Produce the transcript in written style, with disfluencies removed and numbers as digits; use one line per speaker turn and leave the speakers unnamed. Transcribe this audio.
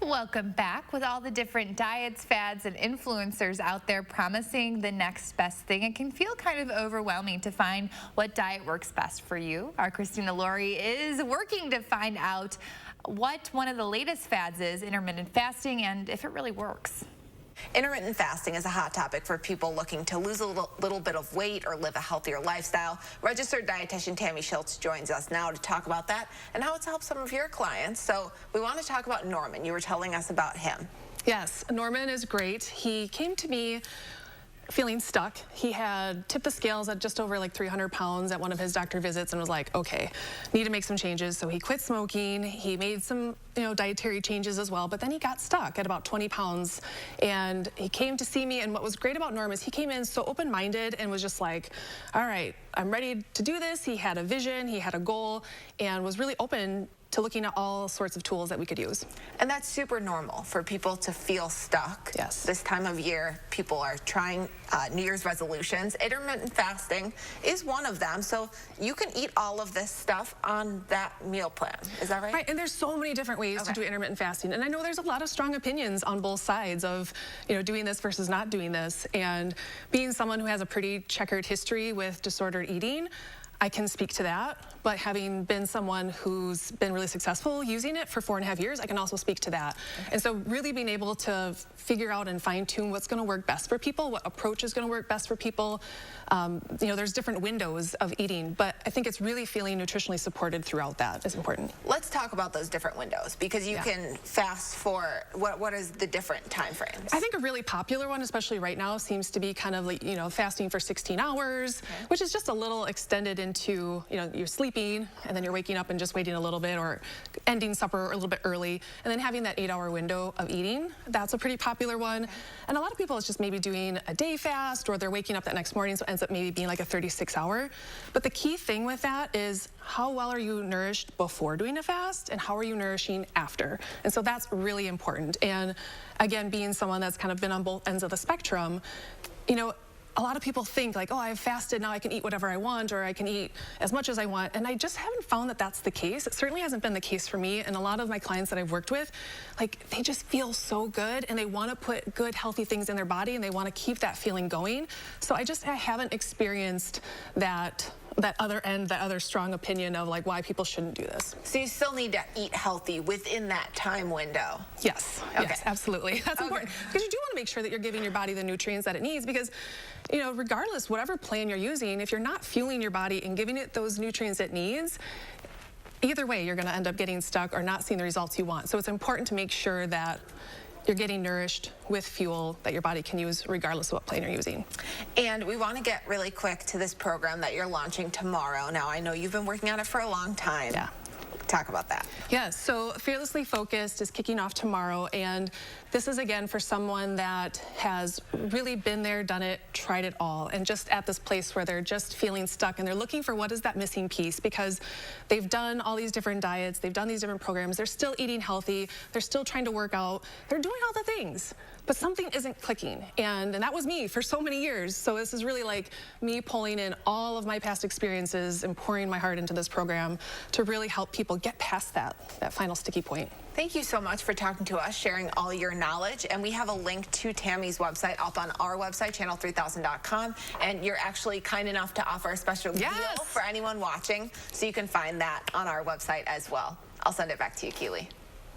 Welcome back. With all the different diets, fads, and influencers out there promising the next best thing, it can feel kind of overwhelming to find what diet works best for you. Our Christina Laurie is working to find out what one of the latest fads is, intermittent fasting, and if it really works.
Intermittent fasting is a hot topic for people looking to lose a little bit of weight or live a healthier lifestyle. Registered dietitian Tami Schiltz joins us now to talk about that and how it's helped some of your clients. So we want to talk about Norman. You were telling us about him.
Yes, Norman is great. He came to me feeling stuck. He had tipped the scales at just over like 300 pounds at one of his doctor visits and was like, okay, need to make some changes. So he quit smoking. He made some, dietary changes as well, but then he got stuck at about 20 pounds and he came to see me. And what was great about Norm is he came in so open-minded and was just like, all right, I'm ready to do this. He had a vision, he had a goal, and was really open to looking at all sorts of tools that we could use.
And that's super normal for people to feel stuck.
Yes.
This time of year, people are trying New Year's resolutions. Intermittent fasting is one of them. So you can eat all of this stuff on that meal plan. Is that right?
Right, and there's so many different ways to do intermittent fasting. And I know there's a lot of strong opinions on both sides of, doing this versus not doing this. And being someone who has a pretty checkered history with disordered eating, I can speak to that, but having been someone who's been really successful using it for 4.5 years, I can also speak to that. And so really being able to figure out and fine tune what's going to work best for people, what approach is going to work best for people. There's different windows of eating, but I think it's really feeling nutritionally supported throughout that is important.
Let's talk about those different windows because you can fast for, what is the different time frames?
I think a really popular one, especially right now, seems to be kind of like, fasting for 16 hours, which is just a little extended into, you're sleeping and then you're waking up and just waiting a little bit or ending supper a little bit early and then having that 8-hour window of eating. That's a pretty popular one. And a lot of people it's just maybe doing a day fast or they're waking up that next morning, so it ends up maybe being like a 36-hour. But the key thing with that is how well are you nourished before doing a fast and how are you nourishing after? And so that's really important. And again, being someone that's kind of been on both ends of the spectrum, a lot of people think like, oh, I've fasted, now I can eat whatever I want or I can eat as much as I want. And I just haven't found that that's the case. It certainly hasn't been the case for me. And a lot of my clients that I've worked with, like they just feel so good and they want to put good, healthy things in their body and they want to keep that feeling going. So I haven't experienced that other end, that other strong opinion of like why people shouldn't do this.
So you still need to eat healthy within that time window?
Yes, yes, absolutely. That's important because you do want to make sure that you're giving your body the nutrients that it needs because, regardless, whatever plan you're using, if you're not fueling your body and giving it those nutrients it needs, either way, you're going to end up getting stuck or not seeing the results you want. So it's important to make sure that you're getting nourished with fuel that your body can use regardless of what plan you're using.
And we want to get really quick to this program that you're launching tomorrow. Now, I know you've been working on it for a long time.
Yeah.
Talk about that.
Yes, so Fearlessly Focused is kicking off tomorrow, and this is again for someone that has really been there, done it, tried it all, and just at this place where they're just feeling stuck and they're looking for what is that missing piece because they've done all these different diets, they've done these different programs, they're still eating healthy, they're still trying to work out, they're doing all the things, but something isn't clicking. And that was me for so many years. So this is really like me pulling in all of my past experiences and pouring my heart into this program to really help people get past that final sticky point.
Thank you so much for talking to us, sharing all your knowledge. And we have a link to Tami's website up on our website, channel3000.com. And you're actually kind enough to offer a special deal for anyone watching. So you can find that on our website as well. I'll send it back to you, Keely.